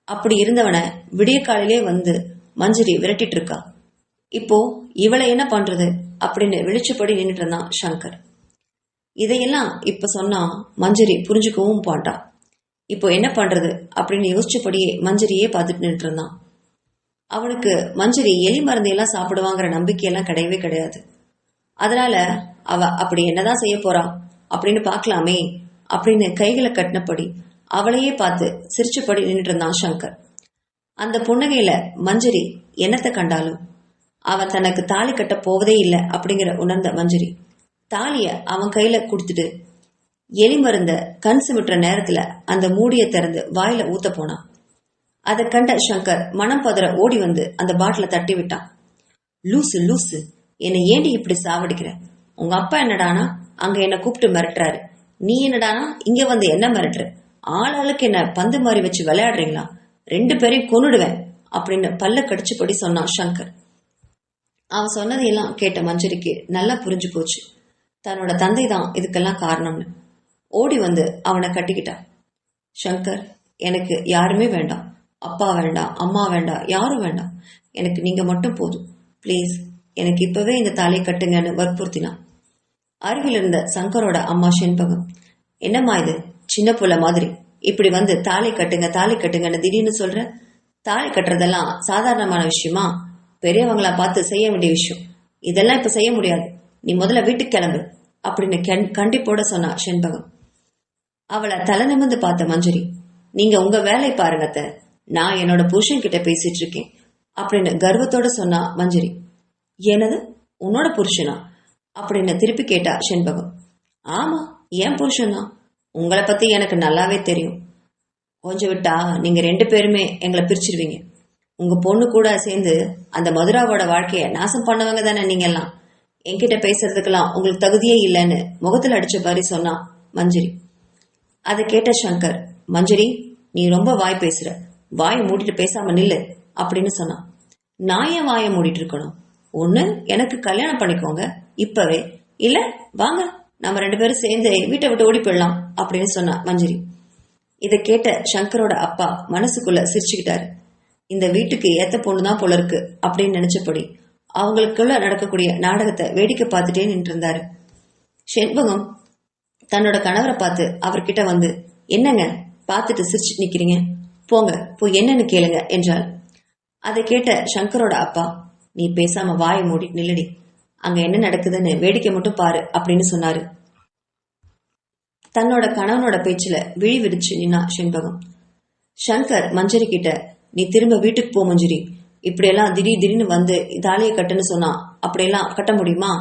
அப்படி இருந்தவனை விடிய காலையிலே வந்து மஞ்சரி விரட்டிட்டு இருக்கா. இப்போ இவளை என்ன பண்றது அப்படின்னு விழிச்சபடி நின்றுட்டு இருந்தான் சங்கர். இதையெல்லாம் இப்ப சொன்னா மஞ்சரி புரிஞ்சுக்கவும் மாட்டான். இப்போ என்ன பண்றது அப்படின்னு யோசிச்சபடியே மஞ்சரியே பார்த்துட்டு நின்றுட்டு இருந்தான். அவனுக்கு மஞ்சரி எலி மருந்தையெல்லாம் சாப்பிடுவாங்கிற நம்பிக்கையெல்லாம் கிடையவே கிடையாது. அதனால அவ அப்படி என்னதான் செய்ய போறா அப்படின்னு பார்க்கலாமே அப்படின்னு கைகளை கட்டினபடி அவளையே பார்த்து சிரிச்சபடி நின்றுட்டு இருந்தான் சங்கர். அந்த புன்னகையில மஞ்சரி என்னத்தை கண்டாலும் அவன் தனக்கு தாலி கட்ட போவதே இல்லை அப்படிங்கிற உணர்ந்த மஞ்சரி தாலிய அவன் கையில கொடுத்துட்டு எலி மருந்த கண் சிமிட்டுற நேரத்துல அந்த மூடிய திறந்து வாயில ஊத்த போனான். அதை கண்ட சங்கர் மனம் பதற ஓடி வந்து அந்த பாட்டில தட்டி விட்டான். லூசு லூசு, என்னை ஏண்டி இப்படி சாவடிக்கிற, உங்க அப்பா என்னடானா அங்க என்ன கூப்பிட்டு மிரட்டுறாரு, நீ என்னடானா இங்க வந்து என்ன மிரட்டுற, ஆளாளுக்கு என்ன பந்து மாதிரி வச்சு விளையாடுறீங்களா, 2 பேரையும் கொன்னுடுவேன் அப்படின்னு பல்ல கடிச்சுபடி சொன்னான் சங்கர். அவன் சொன்னதையெல்லாம் கேட்ட மஞ்சரிக்கு நல்லா புரிஞ்சு போச்சு, தன்னோட தந்தை தான் இதுக்கெல்லாம் காரணம்னு. ஓடி வந்து அவனை கட்டிக்கிட்டான். சங்கர், எனக்கு யாருமே வேண்டாம், அப்பா வேண்டாம், அம்மா வேண்டாம், யாரும் வேண்டாம், எனக்கு நீங்க மட்டும் போதும், பிளீஸ் எனக்கு இப்பவே இந்த தாலியை கட்டுங்கன்னு வற்புறுத்தினான். அருகில் இருந்த சங்கரோட அம்மா செண்பகம், என்னம்மா இது சின்ன புள்ள மாதிரி இப்படி வந்து தாலி கட்டுங்கன்னு திடீர்னு சொல்ற, தாலி கட்டுறதெல்லாம் சாதாரணமான விஷயமா, பெரியவங்களா பார்த்து செய்ய வேண்டிய விஷயம், இதெல்லாம் இப்ப செய்ய முடியாது, நீ முதல்ல வீட்டுக்கு கிளம்பு அப்படின்னு கண்டிப்போட சொன்னா செண்பகம். அவளை தலை நிமிர்ந்து பார்த்த மஞ்சரி, நீங்க உங்க வேலை பாருங்க அத்தை, நான் என்னோட புருஷன் கிட்ட பேசிட்டு இருக்கேன் அப்படின்னு கர்வத்தோட சொன்னா மஞ்சரி. என்னது உன்னோட புருஷனா அப்படின்னு திருப்பி கேட்டா செண்பகம். ஆமா, ஏன் புருஷன் தான், உங்களை பத்தி எனக்கு நல்லாவே தெரியும், கொஞ்சம் விட்டா நீங்க 2 பேருமே எங்களை பிரிச்சிருவீங்க, உங்க பொண்ணு கூட சேர்ந்து அந்த மதுராவோட வாழ்க்கைய நாசம் பண்ணவங்க தானே நீங்க எல்லாம், என்கிட்ட பேசுறதுக்கெல்லாம் உங்களுக்கு தகுதியே இல்லைன்னு முகத்துல அடிச்ச மாதிரி சொன்னா மஞ்சரி. அதை கேட்ட சங்கர், மஞ்சரி நீ ரொம்ப வாய் பேசுற, வாயை மூடிட்டு பேசாம நில்லு அப்படின்னு சொன்னான். நான் ஏன் வாயை மூடிட்டு இருக்கணும்? ஒண்ணு எனக்கு கல்யாணம் பண்ணிக்கோங்க இப்பவே, இல்ல வாங்க நம்ம 2 பேரும் சேர்ந்து வீட்டை விட்டு ஓடி போயிடலாம் அப்படின்னு சொன்னா மஞ்சரி. இதை கேட்ட சங்கரோட அப்பா மனசுக்குள்ள சிரிச்சுக்கிட்டாரு. இந்த வீட்டுக்கு ஏத்த பொண்ணுதான் போல இருக்கு அப்படின்னு நினைச்சபடி அவங்களுக்குள்ள நடக்கக்கூடிய நாடகத்தை வேடிக்கை பார்த்துட்டே நின்று இருந்தாரு. செண்பகம் தன்னோட கணவரை பார்த்து அவர்கிட்ட வந்து, என்னங்க பார்த்துட்டு சிரிச்சு நிக்கிறீங்க, போங்க போய் என்னன்னு கேளுங்க என்றாள். அதை கேட்ட சங்கரோட அப்பா, நீ பேசாம வாயை மூடி நில்லடி, அங்க என்ன நடக்குதுன்னு வேடிக்கை மட்டும் பாரு அப்படின்னு சொன்னாரு. தன்னோட கணவனோட பேச்சுல விழி விரிச்சு நின்னா செண்பகம். சங்கர் மஞ்சரி கிட்ட, நீ திரும்ப வீட்டுக்கு போ மஞ்சரி, இப்படியெல்லாம் திடீர்னு வந்து தாலியை கட்டுன்னு சொன்னா அப்படியெல்லாம் கட்ட முடியுமா?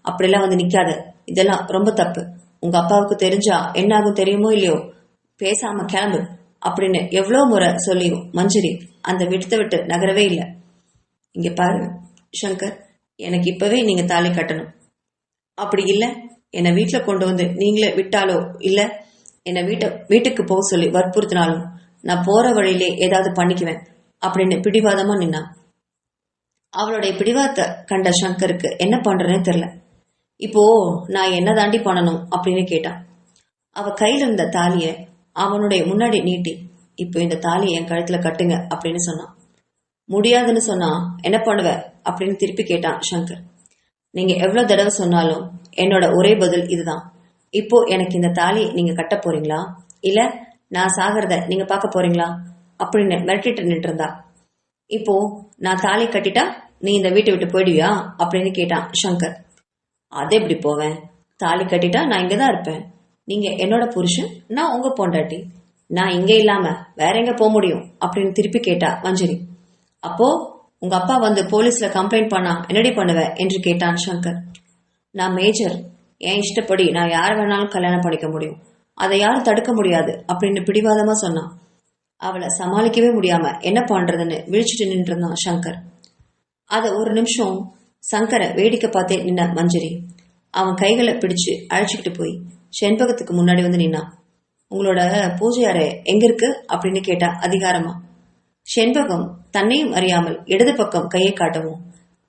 அப்படியெல்லாம் வந்து நிக்காத, இதெல்லாம் ரொம்ப தப்பு. உங்க அப்பாவுக்கு தெரிஞ்சா என்ன ஆகும் தெரியுமோ இல்லையோ, பேசாம கிளம்பு அப்படின்னு எவ்வளவு முறை சொல்லியும் மஞ்சரி அந்த விட்டு விட்டு நகரவே இல்லை. இங்க பாரு சங்கர், எனக்கு இப்பவே நீங்க தாலி கட்டணும். அப்படி இல்லை என்னை வீட்டுல கொண்டு வந்து நீங்களே விட்டாலோ இல்ல என்னை வீட்டுக்கு போக சொல்லி வற்புறுத்தினாலும் நான் போற வழியிலே ஏதாவது பண்ணிக்குவேன் அப்படின்னு பிடிவாதமா நின்னான். அவளுடைய பிடிவாதத்தை கண்ட சங்கருக்கு என்ன பண்றேன்னு தெரியல. இப்போ நான் என்ன தாண்டி பண்ணணும் அப்படின்னு கேட்டான். அவ கையில இருந்த தாலிய அவனுடைய முன்னாடி நீட்டி, இப்போ இந்த தாலியை என் கழுத்துல கட்டுங்க அப்படின்னு சொன்னான். முடியாதுன்னு சொன்னா என்ன பண்ணுவ அப்படின்னு திருப்பி கேட்டான் சங்கர். நீங்க எவ்வளவு தடவை சொன்னாலும் என்னோட ஒரே பதில் இதுதான். இப்போ எனக்கு இந்த தாலி நீங்க கட்ட போறீங்களா, இல்ல நான் சாகிறத நீங்க பார்க்க போறீங்களா அப்படின்னு மிரட்டிட்டு நின்று இருந்தா. இப்போ நான் தாலி கட்டிட்டா நீ இந்த வீட்டை விட்டு போயிடுவியா அப்படின்னு கேட்டான் சங்கர். அது எப்படி போவேன்? தாலி கட்டிட்டா நான் இங்கதான் இருப்பேன். நீங்க என்னோட புருஷன், நான் உங்க பொண்டாட்டி. நான் இங்க இல்லாம வேற எங்க போக முடியும் அப்படின்னு திருப்பி கேட்டா மஞ்சரி. அப்போ உங்க அப்பா வந்து போலீஸ்ல கம்ப்ளைண்ட் பண்ணா என்னடி பண்ணுவ என்று கேட்டான் சங்கர். நான் மேஜர், என் இஷ்டப்படி நான் யார வேணாலும் கல்யாணம் பண்ணிக்க முடியும், அதை யாரும் தடுக்க முடியாது அப்படின்னு பிடிவாதமா சொன்னான். அவளை சமாளிக்கவே முடியாம என்ன பண்றதுன்னு விழிச்சிட்டு நின்று இருந்தான் சங்கர். அத ஒரு நிமிஷம் சங்கரை வேடிக்கை பார்த்தே நின்ன மஞ்சரி அவன் கைகளை பிடிச்சு அழைச்சிக்கிட்டு போய் செண்பகத்துக்கு முன்னாடி வந்து நின்னான். உங்களோட பூஜை அறை எங்க இருக்கு அப்படின்னு கேட்டா அதிகாரமா. செண்பகம் தன்னையும் அறியாமல் இடது பக்கம் கையை காட்டவும்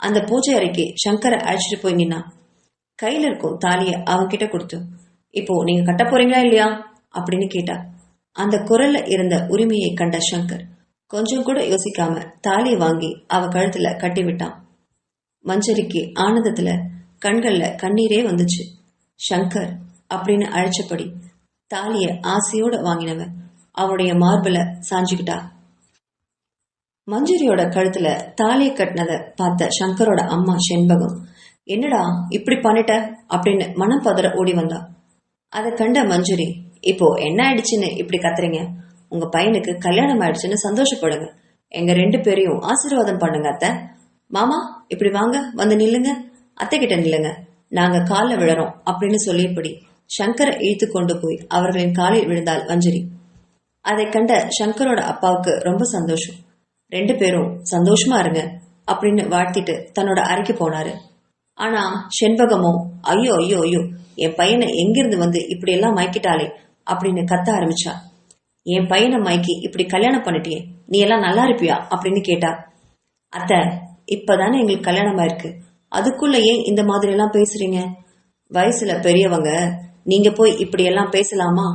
அந்த பூஜை அறைக்கு சங்கரை அழைச்சிட்டு போய் நின்னான். கையில இருக்கும் தாலிய அவன்கிட்ட கொடுத்து, இப்போ நீங்க கட்ட போறீங்களா இல்லையா அப்படின்னு கேட்டா. அந்த குரல்ல இருந்த உரிமையை கண்ட சங்கர் கொஞ்சம் கூட யோசிக்காம தாலியை வாங்கி அவ கழுத்துல கட்டி விட்டான். மஞ்சரிக்கு ஆனந்தத்துல கண்கள்ல கண்ணீரே வந்துச்சு. சங்கர் அப்படின்னு அழைச்சபடி தாலிய ஆசையோட வாங்கினவன் அவனுடைய மார்புல சாஞ்சுக்கிட்டா. மஞ்சரியோட கழுத்துல தாலியை கட்டினத பார்த்த சங்கரோட அம்மா செண்பகம், என்னடா இப்படி பண்ணிட்ட அப்படின்னு மனம் பதற ஓடி வந்தா. அதை கண்ட மஞ்சரி, இப்போ என்ன ஆயிடுச்சுன்னு இப்படி கத்துறீங்க? உங்க பையனுக்கு கல்யாணம் ஆயிடுச்சுன்னு சந்தோஷப்படுங்க, எங்க 2 பேரையும் ஆசீர்வாதம் பண்ணுங்க அத்தை. மாமா இப்படி வாங்க, வந்து நில்லுங்க, அத்தை கிட்ட நில்லுங்க, நாங்க காலில் விழறோம் அப்படின்னு சொல்லியபடி சங்கரை இழுத்து கொண்டு போய் அவர்களின் காலில் விழுந்தாள் மஞ்சரி. அதை கண்ட சங்கரோட அப்பாவுக்கு ரொம்ப சந்தோஷம். 2 பேரும் சந்தோஷமா இருங்க அப்படின்னு வாழ்த்திட்டு தன்னோட அறைக்கு போனாரு. ஆனா செண்பகமோ, ஐயோ ஐயோ ஐயோ, என் பையனை எங்கிருந்து வந்து இப்படி எல்லாம் மயக்கிட்டாலே அப்படின்னு கத்த ஆரம்பிச்சா. என் பையனை மயக்கி இப்படி கல்யாணம் பண்ணிட்டியே, நீ எல்லாம் நல்லா இருப்பியா அப்படின்னு கேட்டா. அத்தை, இப்பதானே எங்களுக்கு கல்யாணம் ஆயிருக்கு, அதுக்குள்ள ஏன் இந்த மாதிரி எல்லாம் பேசுறீங்க? வயசுல பெரியவங்க, நீங்க போய் இப்படி எல்லாம் பேசலாமா?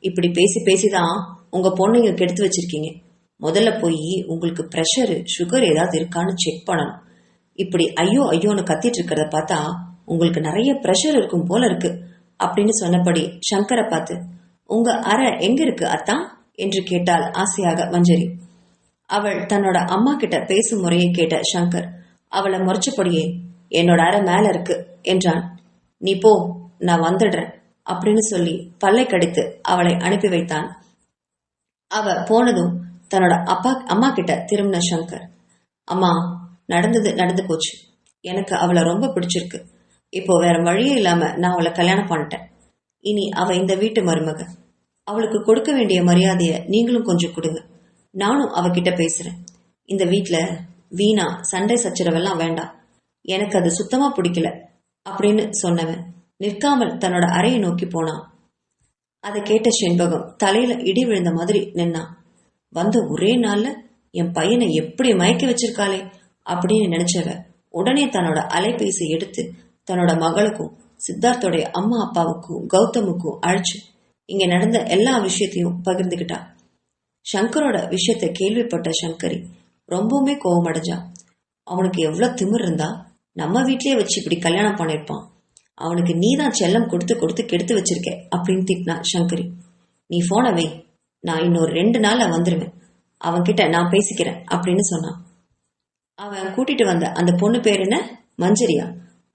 இப்படி பேசி பேசிதான் உங்க பொண்ணுங்க கெடுத்து வச்சிருக்கீங்க. முதல்ல போய் உங்களுக்கு பிரஷர் சுகர் ஏதாவது இருக்கான்னு செக் பண்ணணும். இப்படி ஐயோ ஐயோன்னு கத்திட்டு இருக்கிறத பார்த்தா உங்களுக்கு நிறைய பிரஷர் இருக்கும் போல இருக்கு அப்படின்னு சொன்னபடி சங்கரை பார்த்து, உங்க அறை எங்க இருக்கு அத்தான் என்று கேட்டாள் ஆசையாக மஞ்சரி. அவள் தன்னோட அம்மா கிட்ட பேசும் முறையை கேட்ட சங்கர் அவளை முறைச்சபடியே, என்னோட அறை மேல இருக்கு என்றான். நீ போ, நான் வந்துடுறேன் அப்படின்னு சொல்லி பல்லை கடித்து அவளை அனுப்பி வைத்தான். அவ போனதும் தன்னோட அம்மா கிட்ட திரும்பின சங்கர், அம்மா, நடந்தது நடந்து போச்சு, எனக்கு அவளை ரொம்ப பிடிச்சிருக்கு, இப்போ வேற வழியே இல்லாம நான் அவளை கல்யாணம் பண்ணிட்டேன். இனி அவ இந்த வீட்டு மருமக, அவளுக்கு கொடுக்க வேண்டிய மரியாதைய நீங்களும் கொஞ்சம் கொடுங்க. நானும் அவகிட்ட பேசுறேன். இந்த வீட்டுல வீணா சண்டை சச்சரவெல்லாம் வேண்டாம், எனக்கு அது சுத்தமா பிடிக்கல அப்படின்னு சொன்னவன் நிற்காமல் தன்னோட அறையை நோக்கி போனான். அதை கேட்ட செண்பகம் தலையில இடி விழுந்த மாதிரி நின்னான். வந்த ஒரே நாள்ல என் பையனை எப்படி மயக்கி வச்சிருக்காளே அப்படின்னு நினைச்சவ உடனே தன்னோட அலைபேசி எடுத்து தன்னோட மகளுக்கும் சித்தார்த்தோடைய அம்மா அப்பாவுக்கும் கௌதமுக்கும் அழைச்சு இங்க நடந்த எல்லா விஷயத்தையும் பகிர்ந்துகிட்டா. சங்கரோட விஷயத்த கேள்விப்பட்ட சங்கரி ரொம்பவுமே கோவமடைஞ்சா. அவனுக்கு எவ்வளவு திமிர் இருந்தா நம்ம வீட்லயே வச்சு இப்படி கல்யாணம் பண்ணிருப்பான். அவனுக்கு நீதான் செல்லம் கொடுத்து கொடுத்து கெடுத்து வச்சிருக்க அப்படின்னு திட்டினா சங்கரி. நீ போன வை, நான் இன்னொரு 2 நாள்ல வந்துருவேன், அவன்கிட்ட நான் பேசிக்கிறேன் அப்படின்னு சொன்னான். அவன் கூட்டிட்டு வந்த அந்த பொண்ணு பேர் என்ன, மஞ்சரியா,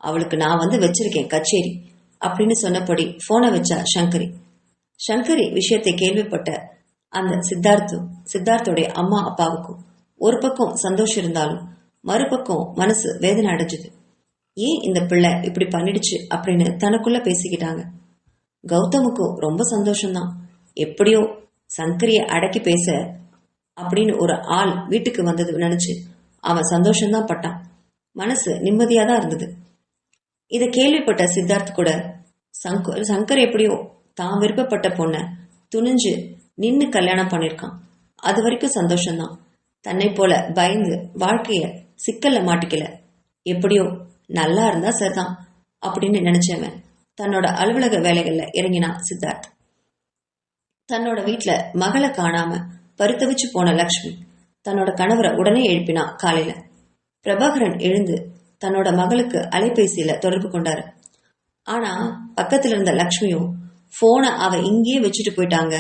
அவளுக்கு நான் வந்து வச்சிருக்கேன் கச்சேரி அப்படின்னு சொன்னபடி போனை வச்சா சங்கரி. சங்கரி விஷயத்தை கேள்விப்பட்ட அந்த சித்தார்த்தோடைய அம்மா அப்பாவுக்கும் ஒரு பக்கம் சந்தோஷம் இருந்தாலும் மறுபக்கம் மனசு வேதனை அடைஞ்சது. ஏன் இந்த பிள்ளை இப்படி பண்ணிடுச்சு அப்படின்னு தனக்குள்ள பேசிக்கிட்டாங்க. கௌதமுக்கும் ரொம்ப சந்தோஷம்தான். எப்படியோ சங்கரிய அடக்கி பேச அப்படின்னு ஒரு ஆள் வீட்டுக்கு வந்தது நினைச்சு அவன் சந்தோஷம்தான் பட்டான். மனசு நிம்மதியாதான் இருந்தது. இதை கேள்விப்பட்ட சித்தார்த் கூட சங்கர் எப்படியோ தான் விருப்பப்பட்ட பொண்ண துணிஞ்சு நின்னு கல்யாணம் பண்ணிருக்கான். அது வரைக்கும் சந்தோஷம்தான். தன்னை போல பயந்து வாழ்க்கைய சிக்கல்ல மாட்டிக்கல. எப்படியோ நல்லா இருந்தா சரிதான் அப்படின்னு நினைச்சவன் தன்னோட அலுவலக வேலைகள்ல இறங்கினான் சித்தார்த். தன்னோட வீட்டுல மகளை காணாம பருத்தவிச்சு போன லக்ஷ்மி தன்னோட கணவரை உடனே எழுப்பினா. காலையில பிரபாகரன் எழுந்து தன்னோட மகளுக்கு அலைபேசியில தொடர்பு கொண்டாரு. ஆனா பக்கத்துல இருந்த லக்ஷ்மியும் போனை அவ இங்கேயே வச்சுட்டு போயிட்டாங்க,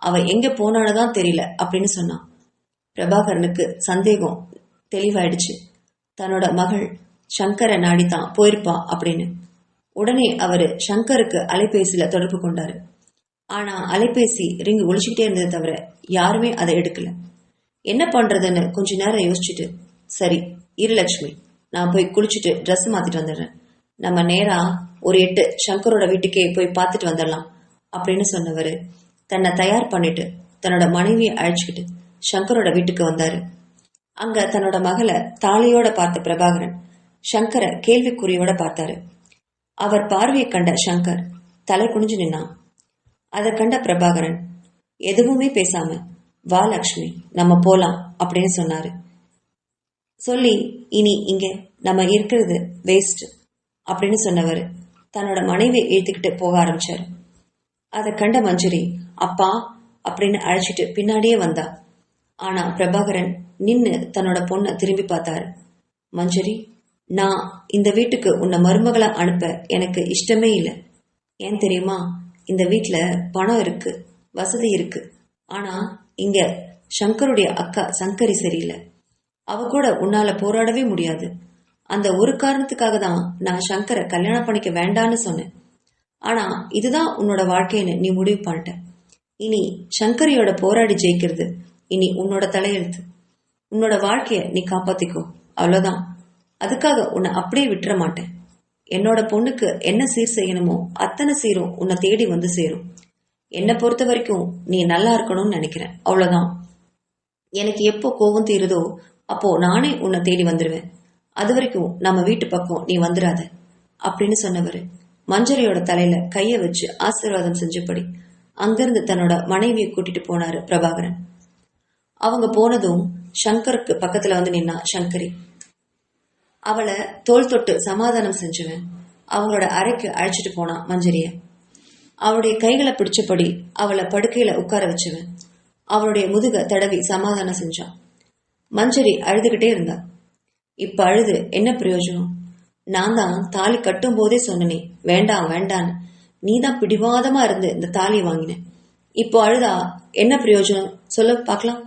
அவ எங்க போனானதான் தெரியல அப்படின்னு சொன்னான். பிரபாகரனுக்கு சந்தேகம் தெளிவாயிடுச்சு. தன்னோட மகள் சங்கரை நாடித்தான் போயிருப்பா அப்படின்னு. உடனே அவரு சங்கருக்கு அலைபேசியில தொடர்பு கொண்டாரு. ஆனா அலைபேசி ரிங் ஒழிச்சுக்கிட்டே இருந்ததை தவிர யாருமே அதை எடுக்கல. என்ன பண்றதுன்னு கொஞ்ச நேரம் யோசிச்சுட்டு, சரி இரு லட்சுமி, நான் போய் குளிச்சுட்டு ட்ரெஸ் மாத்திட்டு வந்துடுறேன், நம்ம நேரா ஒரு 8 சங்கரோட வீட்டுக்கே போய் பார்த்துட்டு வந்துடலாம் அப்படின்னு சொன்னவரு தன்னை தயார் பண்ணிட்டு தன்னோட மனைவியை அழைச்சுக்கிட்டு சங்கரோட வீட்டுக்கு வந்தாரு. அங்க தன்னோட மகளை தாலியோட பார்த்த பிரபாகரன் சங்கரை கேள்விக்குறியோட பார்த்தாரு. அவர் பார்வையை கண்ட சங்கர் தலை குனிஞ்சு நின்னான். அதை கண்ட பிரபாகரன் எதுவுமே பேசாம, வா லக்ஷ்மி நம்ம போலாம் அப்படின்னு சொன்னாரு. சொல்லி இனி இங்க நம்ம இருக்கிறது வேஸ்ட் அப்படின்னு சொன்னவர் தன்னோட மனைவியை இழுத்துக்கிட்டு போக ஆரம்பிச்சாரு. அதை கண்ட மஞ்சரி அப்பா அப்படின்னு அழைச்சிட்டு பின்னாடியே வந்தா. ஆனா பிரபாகரன் நின்னு தன்னோட பொண்ணை திரும்பி பார்த்தாரு. மஞ்சரி, நான் இந்த வீட்டுக்கு உன்னை மருமகளா அனுப்ப எனக்கு இஷ்டமே இல்லை. ஏன் தெரியுமா, இந்த வீட்டுல பணம் இருக்கு, வசதி இருக்கு. ஆனா இங்க சங்கருடைய அக்கா சங்கரி சரியில்லை. அவ கூட உன்னால போராடவே முடியாது. அந்த ஒரு காரணத்துக்காக தான் நான் சங்கரை கல்யாணம் பண்ணிக்க வேண்டான்னு சொன்னேன். ஆனா இதுதான் உன்னோட வாழ்க்கைன்னு நீ முடிவு பண்ணிட்ட. இனி சங்கரியோட போராடி ஜெயிக்கிறது இனி உன்னோட தலையெழுத்து. உன்னோட வாழ்க்கைய நீ காப்பாத்திக்கோ, அவ்வளவுதான். அதுக்காக உன்னை அப்படியே விட்டுற மாட்டேன். என்னோட பொண்ணுக்கு என்ன சீர் செய்யணுமோ அத்தனை சீரும் உன்னை தேடி வந்து சேரும். என்னை பொறுத்த வரைக்கும் நீ நல்லா இருக்கணும்னு நினைக்கிறேன், அவ்வளவுதான். எனக்கு எப்போ கோபம் தீருதோ அப்போ நானே உன்னை தேடி வந்துடுவேன். அது வரைக்கும் நம்ம வீட்டு பக்கம் நீ வந்துடாத அப்படின்னு சொன்னவரு மஞ்சரியோட தலையில கைய வச்சு ஆசீர்வாதம் செஞ்சபடி அங்கிருந்து தன்னோட மனைவியை கூட்டிட்டு போனாரு பிரபாகரன். அவங்க போனதும் சங்கருக்கு பக்கத்துல வந்து நின்னா சங்கரி. அவளை தோள் தொட்டு சமாதானம் செஞ்சுவேன் அவங்களோட அறைக்கு அழைச்சிட்டு போனா மஞ்சரிய. அவளுடைய கைகளை பிடிச்சபடி அவளை படுக்கையில உட்கார வச்சுவேன். அவளுடைய முதுக தடவி சமாதானம் செஞ்சான். மஞ்சரி அழுதுகிட்டே இருந்தா. இப்ப அழுது என்ன பிரயோஜனம்? நான் தான் தாலி கட்டும் போதே சொன்னனே வேண்டாம் வேண்டான்னு. நீதான் பிடிவாதமா இருந்து இந்த தாலியை வாங்கினேன். இப்போ அழுதா என்ன பிரயோஜனம் சொல்ல பார்க்கலாம்?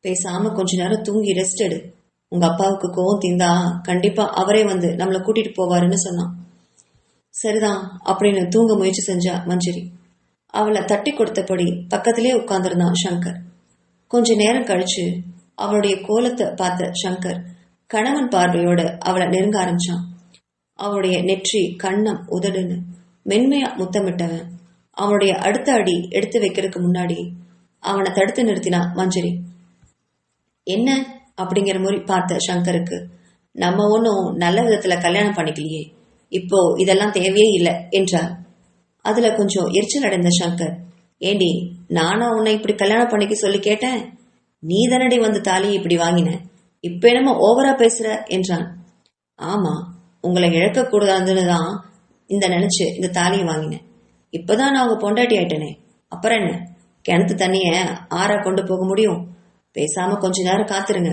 பேசாம கொஞ்ச நேரம் தூங்கி ரெஸ்ட் எடு. உங்க அப்பாவுக்கு கோவம் தீந்தா கண்டிப்பா அவரே வந்து நம்மளை கூட்டிட்டு போவாருன்னு சொன்னான். சரிதான் அப்படின்னு தூங்க முயற்சி செஞ்சா மஞ்சரி. அவளை தட்டி கொடுத்தபடி பக்கத்திலே உட்கார்ந்துருந்தான் சங்கர். கொஞ்ச நேரம் கழிச்சு அவளுடைய கோலத்தை பார்த்த சங்கர் கணவன் பார்வையோட அவளை நெருங்க ஆரம்பிச்சான். அவளுடைய நெற்றி, கண்ணம், உதடுன்னு மென்மையா முத்தமிட்டவன் அவனுடைய அடுத்த அடி எடுத்து வைக்கிறதுக்கு முன்னாடி அவனை தடுத்து நிறுத்தினா மஞ்சரி. என்ன அப்படிங்கிற மாதிரி பார்த்த சங்கருக்கு, நம்ம ஒன்னும் நல்ல விதத்துல கல்யாணம் பண்ணிக்கலையே, இப்போ இதெல்லாம் தேவையே இல்லை என்றார். அதுல கொஞ்சம் எரிச்சல் அடைந்த சங்கர், ஏண்டி நானா உன்னை இப்படி கல்யாணம் பண்ணிக்க சொல்லி கேட்டேன்? நீ தானடி வந்து தாலியை இப்படி வாங்கின, இப்ப என்னமோ ஓவரா பேசுற என்றான். ஆமா, உங்களை இழக்கக்கூடாதுன்னு தான் இந்த நினைச்சு இந்த தாலியை வாங்கினேன். இப்பதான் நான் உங்க பொண்டாட்டி ஆயிட்டேனே, அப்புறம் என்ன? கிணத்து தண்ணிய ஆறா கொண்டு போக முடியும்? பேசாம கொஞ்ச நேரம் காத்துருங்க,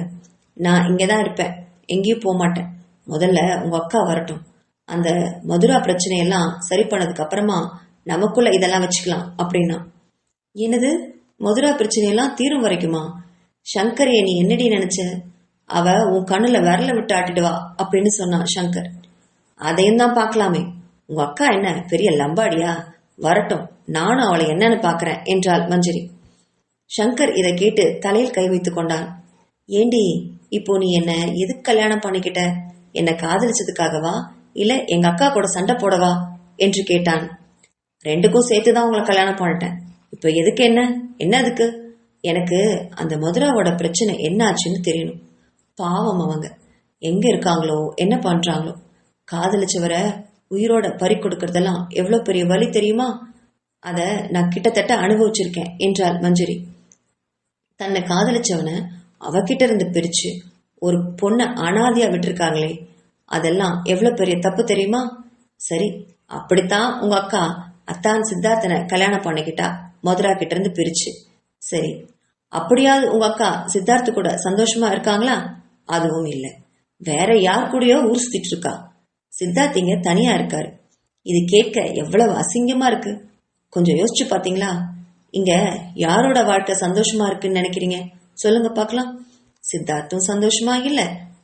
நான் இங்கதான் இருப்பேன், எங்கேயும் போக மாட்டேன். முதல்ல உங்க அக்கா வரட்டும், அந்த மதுரா பிரச்சனையெல்லாம் சரி பண்ணதுக்கு அப்புறமா நமக்குள்ள இதெல்லாம் வச்சுக்கலாம் அப்படின்னா. என்னது, மதுரா பிரச்சனையெல்லாம் தீரும் வரைக்குமா? சங்கரைய நீ என்னடி நினைச்ச? அவ உன் கண்ணுல விரல விட்டு ஆட்டிடுவா அப்படின்னு சொன்னான் சங்கர். அதையும் தான் பார்க்கலாமே, உங்க அக்கா என்ன பெரிய லம்பாடியா? வரட்டும், நானும் அவளை என்னன்னு பாக்குறேன் என்றாள் மஞ்சரி. சங்கர் இதை கேட்டு தலையில் கை வைத்துக் கொண்டான். ஏண்டி, இப்போ நீ என்ன எதுக்கு கல்யாணம் பண்ணிக்கிட்ட? என்ன காதலிச்சதுக்காகவா, இல்ல எங்க அக்கா கூட சண்டை போடவா என்று கேட்டான். ரெண்டுக்கும் சேர்த்துதான் உங்களை கல்யாணம் பண்ணிட்டேன். இப்ப எதுக்கு என்ன என்ன அதுக்கு? எனக்கு அந்த மதுராவோட பிரச்சனை என்ன ஆச்சுன்னு தெரியணும். பாவம், அவங்க எங்க இருக்காங்களோ என்ன பண்றாங்களோ. காதலிச்சவரை உயிரோட பறி கொடுக்கறதெல்லாம் எவ்வளவு பெரிய வலி தெரியுமா? அத நான் கிட்டத்தட்ட அனுபவிச்சிருக்கேன் என்றாள் மஞ்சரி. தன்னை காதலிச்சவனை அவகிட்ட இருந்து பிரிச்சு ஒரு பொண்ணை அனாதையா விட்டுருக்காங்களே, அதெல்லாம் எவ்வளவு பெரிய தப்பு தெரியுமா? சரி, அப்படித்தான் உங்க அக்கா அத்தான் சித்தார்த்தனை கல்யாணம் பண்ணிக்கிட்டா மதுரா கிட்ட இருந்து பிரிச்சு. சரி, அப்படியாவது உங்க அக்கா சித்தார்த்து கூட சந்தோஷமா இருக்காங்களா? அதுவும் இல்லை, வேற யார் கூடயோ ஊர் சுத்திட்டு இருக்கா. சித்தார்த் இங்க தனியா இருக்காரு. இது கேட்க எவ்வளவு அசிங்கமா இருக்கு. கொஞ்சம் யோசிச்சு பாத்தீங்களா? இங்க யாரோட வாழ்க்கை சந்தோஷமா இருக்குன்னு நினைக்கிறீங்க? சொல்லுங்க பாக்கலாம். சித்தார்த்தும் சந்தோஷமா இல்ல,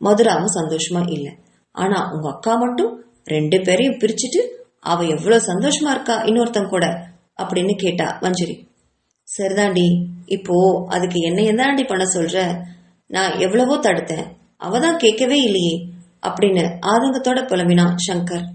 மதுராவும் சந்தோஷமா இல்ல. ஆனா உங்க அக்கா மட்டும் ரெண்டு பேரையும் பிரிச்சுட்டு அவ எவ்வளவு சந்தோஷமா இருக்கா இன்னொருத்தன் கூட அப்படின்னு கேட்டா மஞ்சரி. சரிதாண்டி, இப்போ அதுக்கு என்னைய தாண்டி பண்ண சொல்ற? நான் எவ்வளவோ தடுத்தேன், அவதான் கேட்கவே இல்லையே அப்படின்னு ஆதங்கத்தோட புலம்பினான் சங்கர்.